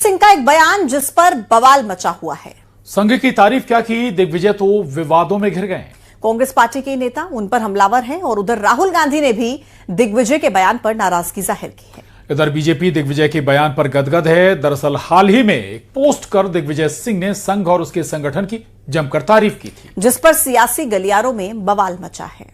सिंह का एक बयान जिस पर बवाल मचा हुआ है। संघ की तारीफ क्या की, दिग्विजय तो विवादों में घिर गए। कांग्रेस पार्टी के नेता उन पर हमलावर हैं और उधर राहुल गांधी ने भी दिग्विजय के बयान पर नाराजगी जाहिर की है। इधर बीजेपी दिग्विजय के बयान पर गदगद है। दरअसल हाल ही में एक पोस्ट कर दिग्विजय सिंह ने संघ और उसके संगठन की जमकर तारीफ की थी, जिस पर सियासी गलियारों में बवाल मचा है।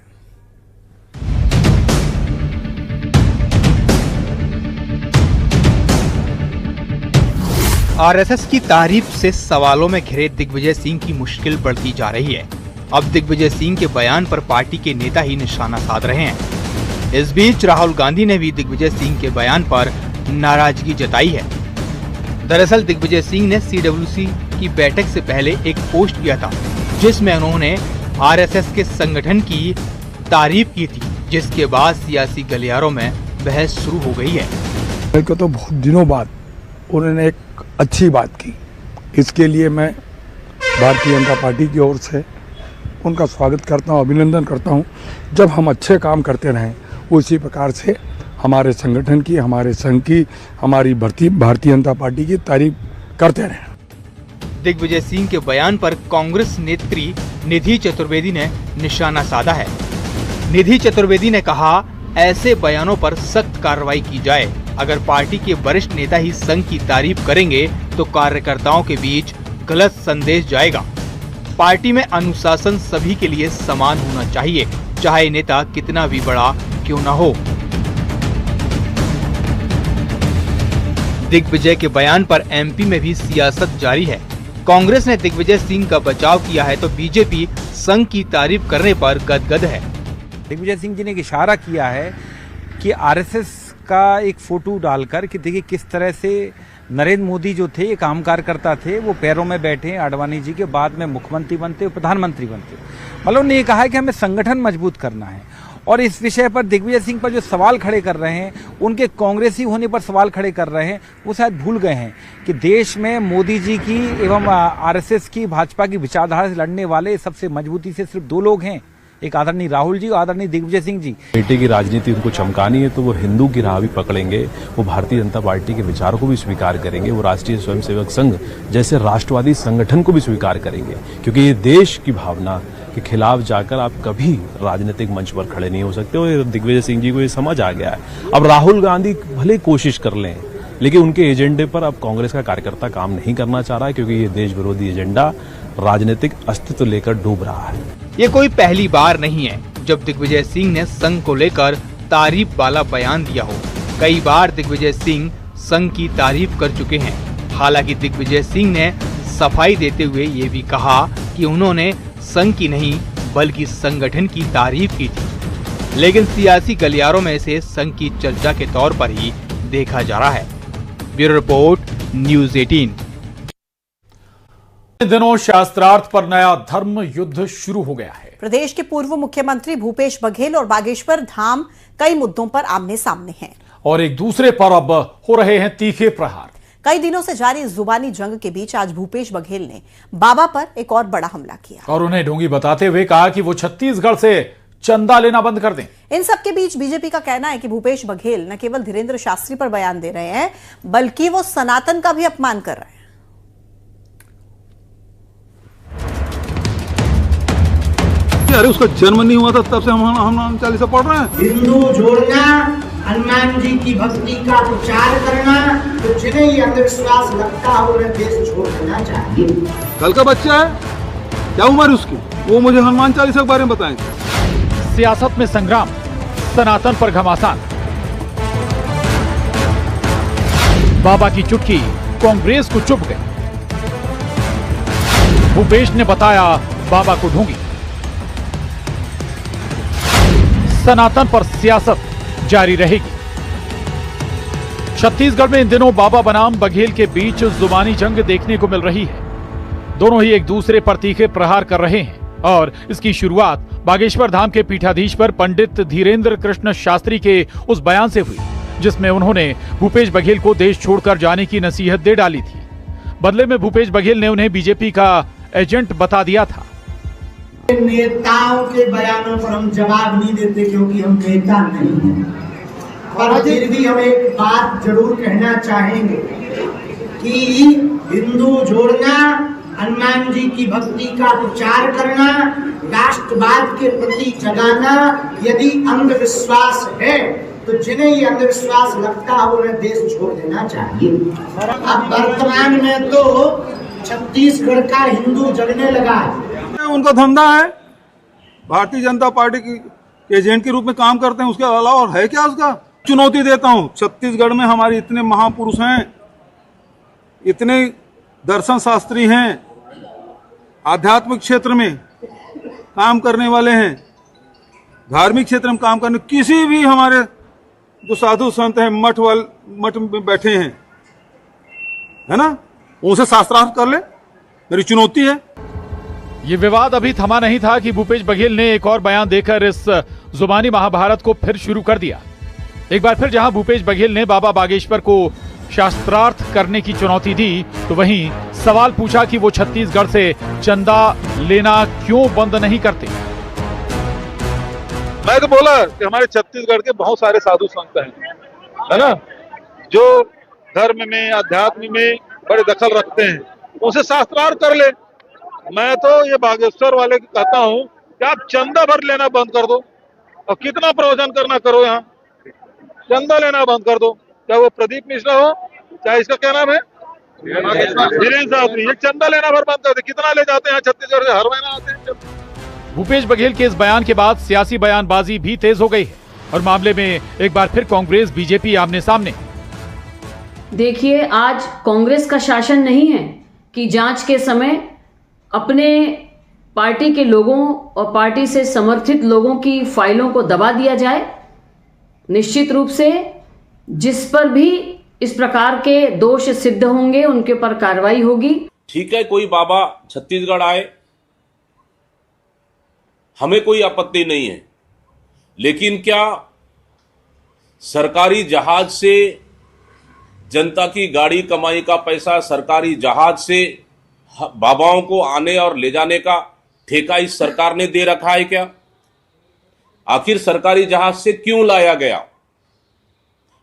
आरएसएस की तारीफ से सवालों में घिरे दिग्विजय सिंह की मुश्किल बढ़ती जा रही है। अब दिग्विजय सिंह के बयान पर पार्टी के नेता ही निशाना साध रहे हैं। इस बीच राहुल गांधी ने भी दिग्विजय सिंह के बयान पर नाराजगी जताई है। दरअसल दिग्विजय सिंह ने सीडब्ल्यूसी की बैठक से पहले एक पोस्ट किया था, जिसमें उन्होंने आरएसएस के संगठन की तारीफ की थी, जिसके बाद सियासी गलियारों में बहस शुरू हो गई है। तो बहुत दिनों बाद उन्होंने एक अच्छी बात की, इसके लिए मैं भारतीय जनता पार्टी की ओर से उनका स्वागत करता हूं, अभिनंदन करता हूं। जब हम अच्छे काम करते रहें उसी प्रकार से हमारे संगठन की, हमारे संघ की, हमारी भारतीय जनता पार्टी की तारीफ करते रहें। दिग्विजय सिंह के बयान पर कांग्रेस नेत्री निधि चतुर्वेदी ने निशाना साधा है। निधि चतुर्वेदी ने कहा, ऐसे बयानों पर सख्त कार्रवाई की जाए। अगर पार्टी के वरिष्ठ नेता ही संघ की तारीफ करेंगे तो कार्यकर्ताओं के बीच गलत संदेश जाएगा। पार्टी में अनुशासन सभी के लिए समान होना चाहिए, चाहे नेता कितना भी बड़ा क्यों न हो। दिग्विजय के बयान पर एमपी में भी सियासत जारी है। कांग्रेस ने दिग्विजय सिंह का बचाव किया है तो बीजेपी संघ की तारीफ करने पर गदगद है। दिग्विजय सिंह जी ने एक इशारा किया है कि आरएसएस का एक फोटो डालकर कि देखिए किस तरह से नरेंद्र मोदी जो थे, एक आम कार्यकर्ता थे, वो पैरों में बैठे आडवाणी जी के, बाद में मुख्यमंत्री बनते, प्रधानमंत्री बनते। मतलब उन्होंने ये कहा है कि हमें संगठन मजबूत करना है। और इस विषय पर दिग्विजय सिंह पर जो सवाल खड़े कर रहे हैं, उनके कांग्रेसी होने पर सवाल खड़े कर रहे हैं, वो शायद भूल गए हैं कि देश में मोदी जी की एवं आरएसएस की, भाजपा की विचारधारा से लड़ने वाले सबसे मजबूती से सिर्फ दो लोग हैं, एक आदरणीय राहुल जी और आदरणीय दिग्विजय सिंह जी। बेटे की राजनीति उनको चमकानी है तो वो हिंदू की राह भी पकड़ेंगे, वो भारतीय जनता पार्टी के विचारों को भी स्वीकार करेंगे, वो राष्ट्रीय स्वयंसेवक संघ जैसे राष्ट्रवादी संगठन को भी स्वीकार करेंगे, क्योंकि ये देश की भावना के खिलाफ जाकर आप कभी राजनीतिक मंच पर खड़े नहीं हो सकते। और दिग्विजय सिंह जी को ये समझ आ गया है। अब राहुल गांधी भले कोशिश कर लें, लेकिन उनके एजेंडे पर अब कांग्रेस का कार्यकर्ता काम नहीं करना चाह रहा है, क्योंकि ये देश विरोधी एजेंडा राजनीतिक अस्तित्व लेकर डूब रहा है। ये कोई पहली बार नहीं है जब दिग्विजय सिंह ने संघ को लेकर तारीफ वाला बयान दिया हो। कई बार दिग्विजय सिंह संघ की तारीफ कर चुके हैं। हालांकि दिग्विजय सिंह ने सफाई देते हुए ये भी कहा कि उन्होंने संघ की नहीं बल्कि संगठन की तारीफ की थी, लेकिन सियासी गलियारों में इसे संघ की चर्चा के तौर पर ही देखा जा रहा है। Bureau report, news 18। इन दिनों शास्त्रार्थ पर नया धर्म युद्ध शुरू हो गया है। प्रदेश के पूर्व मुख्यमंत्री भूपेश बघेल और बागेश्वर धाम कई मुद्दों पर आमने सामने हैं और एक दूसरे पर अब हो रहे हैं तीखे प्रहार। कई दिनों से जारी जुबानी जंग के बीच आज भूपेश बघेल ने बाबा पर एक और बड़ा हमला किया और उन्हें ढोंगी बताते हुए कहा कि वो छत्तीसगढ़ से चंदा लेना बंद कर दें। इन सब के बीच बीजेपी का कहना है कि भूपेश बघेल न केवल धीरेन्द्र शास्त्री पर बयान दे रहे हैं, बल्कि वो सनातन का भी अपमान कर रहे हैं। अरे उसका जन्म नहीं हुआ था तब से हम हनुमान चालीसा पढ़ रहे हैं। हिंदू जोड़ना, हनुमान जी की भक्ति का प्रचार करना, तो जिन्हें ये अंधविश्वास लगता हो उन्हें देश छोड़ देना चाहिए। कल का बच्चा है, क्या उम्र उसकी, वो मुझे हनुमान चालीसा के बारे में बताएंगे। सियासत में संग्राम, सनातन पर घमासान। बाबा की चुटकी कांग्रेस को चुभ गई। भूपेश ने बताया बाबा को ढोंगी। सनातन पर सियासत जारी रहेगी। छत्तीसगढ़ में इन दिनों बाबा बनाम बघेल के बीच जुबानी जंग देखने को मिल रही है। दोनों ही एक दूसरे पर तीखे प्रहार कर रहे हैं और इसकी शुरुआत बागेश्वर धाम के पीठाधीश पर पंडित धीरेन्द्र कृष्ण शास्त्री के उस बयान से हुई, जिसमें उन्होंने भूपेश बघेल को देश छोड़कर जाने की नसीहत दे डाली थी। बदले में भूपेश बघेल ने उन्हें बीजेपी का एजेंट बता दिया था। नेताओं के बयानों पर हम जवाब नहीं देते क्योंकि हम नेता नहीं हैं, पर फिर भी हम एक बात जरूर कहना चाहेंगे कि हिंदू जोड़ना, हनुमान जी की भक्ति का प्रचार करना, राष्ट्रवाद के प्रति जगाना यदि अंधविश्वास है तो जिन्हें ये अंधविश्वास लगता है उन्हें देश छोड़ देना चाहिए। अब वर्तमान में तो छत्तीसगढ़ का हिंदू जगने लगा है। उनका धंधा है, भारतीय जनता पार्टी की एजेंट के रूप में काम करते हैं, उसके अलावा और है क्या उसका? चुनौती देता हूं, छत्तीसगढ़ में हमारे इतने महापुरुष हैं, इतने दर्शन शास्त्री हैं, आध्यात्मिक क्षेत्र में काम करने वाले हैं, धार्मिक क्षेत्र में काम करने, किसी भी हमारे जो साधु संत हैं मठ में बैठे हैं, है ना, उनसे शास्त्रार्थ कर ले, मेरी चुनौती है। ये विवाद अभी थमा नहीं था कि भूपेश बघेल ने एक और बयान देकर इस जुबानी महाभारत को फिर शुरू कर दिया। एक बार फिर जहां भूपेश बघेल ने बाबा बागेश्वर को शास्त्रार्थ करने की चुनौती दी, तो वहीं सवाल पूछा कि वो छत्तीसगढ़ से चंदा लेना क्यों बंद नहीं करते। मैं तो बोला कि हमारे छत्तीसगढ़ के बहुत सारे साधु संत हैं, है ना, जो धर्म में अध्यात्म में बड़े दखल रखते हैं, उनसे शास्त्रार्थ कर ले। मैं तो ये बागेश्वर वाले को कहता हूँ कि आप चंदा भर लेना बंद कर दो और कितना प्रवचन करना करो, यहाँ चंदा लेना बंद कर दो। चाहे वो प्रदीप मिश्रा हो, चाहे इसका क्या नाम है धीरेन्द्र शास्त्री, ये चंदा लेना भर बंद कर दे। कितना ले जाते हैं छत्तीसगढ़ से, हर महीना आते हैं। भूपेश बघेल के इस बयान के बाद सियासी बयानबाजी भी तेज हो गई है और मामले में एक बार फिर कांग्रेस बीजेपी आमने सामने। देखिए, आज कांग्रेस का शासन नहीं है कि जांच के समय अपने पार्टी के लोगों और पार्टी से समर्थित लोगों की फाइलों को दबा दिया जाए। निश्चित रूप से जिस पर भी इस प्रकार के दोष सिद्ध होंगे उनके पर कार्रवाई होगी। ठीक है, कोई बाबा छत्तीसगढ़ आए, हमें कोई आपत्ति नहीं है, लेकिन क्या सरकारी जहाज से जनता की गाड़ी कमाई का पैसा, सरकारी जहाज से बाबाओं को आने और ले जाने का ठेका इस सरकार ने दे रखा है क्या? आखिर सरकारी जहाज से क्यों लाया गया?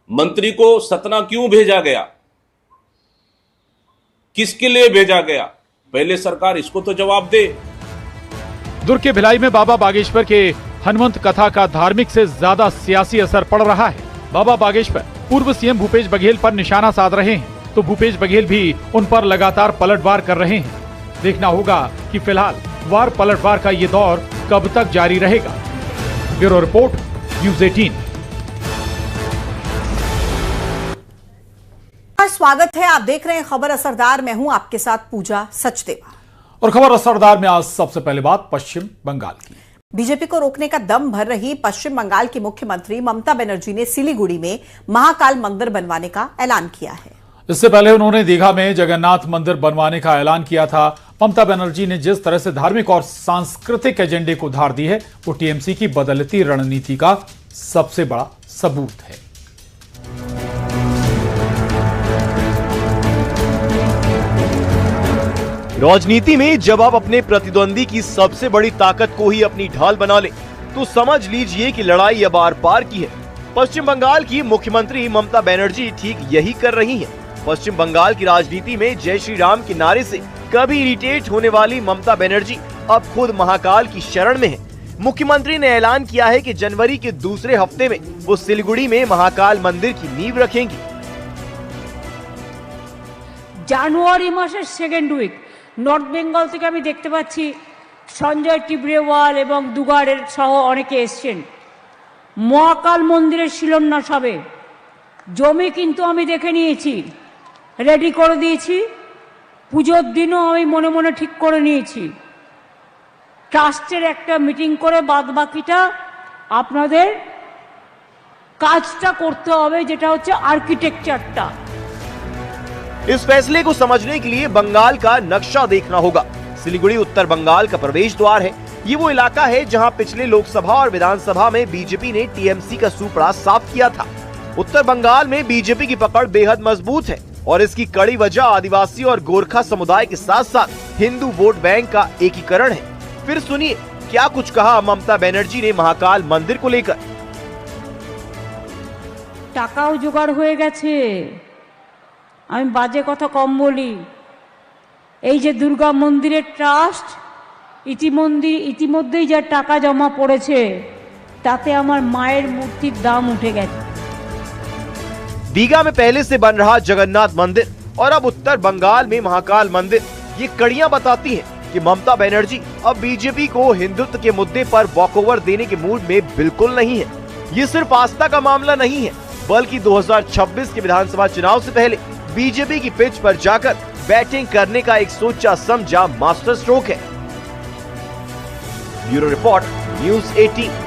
मंत्री को सतना क्यों भेजा गया? किसके लिए भेजा गया? पहले सरकार इसको तो जवाब दे। दुर्ग के भिलाई में बाबा बागेश्वर के हनुमंत कथा का धार्मिक से ज्यादा सियासी असर पड़ रहा है। बाबा बागेश्वर पूर्व सीएम भूपेश बघेल पर निशाना साध रहे हैं, तो भूपेश बघेल भी उन पर लगातार पलटवार कर रहे हैं। देखना होगा कि फिलहाल वार पलटवार का ये दौर कब तक जारी रहेगा। Bureau report, news 18। स्वागत है, आप देख रहे हैं खबर असरदार। मैं हूं आपके साथ पूजा सचदेवा। और खबर असरदार में आज सबसे पहले बात पश्चिम बंगाल की। बीजेपी को रोकने का दम भर रही पश्चिम बंगाल की मुख्यमंत्री ममता बनर्जी ने सिलीगुड़ी में महाकाल मंदिर बनवाने का ऐलान किया है। इससे पहले उन्होंने दीघा में जगन्नाथ मंदिर बनवाने का ऐलान किया था। ममता बनर्जी ने जिस तरह से धार्मिक और सांस्कृतिक एजेंडे को धार दी है, वो टीएमसी की बदलती रणनीति का सबसे बड़ा सबूत है। राजनीति में जब आप अपने प्रतिद्वंदी की सबसे बड़ी ताकत को ही अपनी ढाल बना ले, तो समझ लीजिए कि लड़ाई अब आर पार की है। पश्चिम बंगाल की मुख्यमंत्री ममता बनर्जी ठीक यही कर रही हैं। पश्चिम बंगाल की राजनीति में जय श्री राम के नारे से कभी इरिटेट होने वाली ममता बनर्जी अब खुद महाकाल की शरण में है। मुख्यमंत्री ने ऐलान किया है कि जनवरी के दूसरे हफ्ते में वो सिलीगुड़ी में महाकाल मंदिर की नींव रखेंगी। জানুয়ারি মাসের সেকেন্ড উইক নর্থ বেঙ্গল থেকে আমি দেখতে পাচ্ছি সঞ্জয় টিব্রেওয়াল এবং দুগাড়ের সহ অনেকে এসছেন। মহাকাল মন্দিরের শিলান্যাস হবে। জমি কিন্তু আমি দেখে নিয়েছি, রেডি করে দিয়েছি। পুজোর দিনও আমি মনে মনে ঠিক করে নিয়েছি। ট্রাস্টের একটা মিটিং করে বাদবাকিটা আপনাদের কাজটা করতে হবে, যেটা হচ্ছে আর্কিটেকচারটা। इस फैसले को समझने के लिए बंगाल का नक्शा देखना होगा। सिलीगुड़ी उत्तर बंगाल का प्रवेश द्वार है। ये वो इलाका है जहां पिछले लोकसभा और विधानसभा में बीजेपी ने टीएमसी का सूपड़ा साफ किया था। उत्तर बंगाल में बीजेपी की पकड़ बेहद मजबूत है और इसकी कड़ी वजह आदिवासी और गोरखा समुदाय के साथ साथ हिंदू वोट बैंक का एकीकरण है। फिर सुनिए क्या कुछ कहा ममता बनर्जी ने महाकाल मंदिर को लेकर। টাকাও জোগাড় হয়ে গেছে, আমি বাজে কথা কম বলি। এই যে দুর্গা মন্দিরের ট্রাস্ট ইতিমধ্যেই যা টাকা জমা পড়েছে তাতে আমার মায়ের মূর্তির দাম উঠে গেছে। दीघा में पहले से बन रहा जगन्नाथ मंदिर और अब उत्तर बंगाल में महाकाल मंदिर, ये कड़ियां बताती हैं कि ममता बनर्जी अब बीजेपी को हिंदुत्व के मुद्दे पर वॉकओवर देने के मूड में बिल्कुल नहीं है। ये सिर्फ आस्था का मामला नहीं है, बल्कि 2026 के विधानसभा चुनाव से पहले बीजेपी की पिच पर जाकर बैटिंग करने का एक सोचा समझा मास्टर स्ट्रोक है। Bureau report, news 18।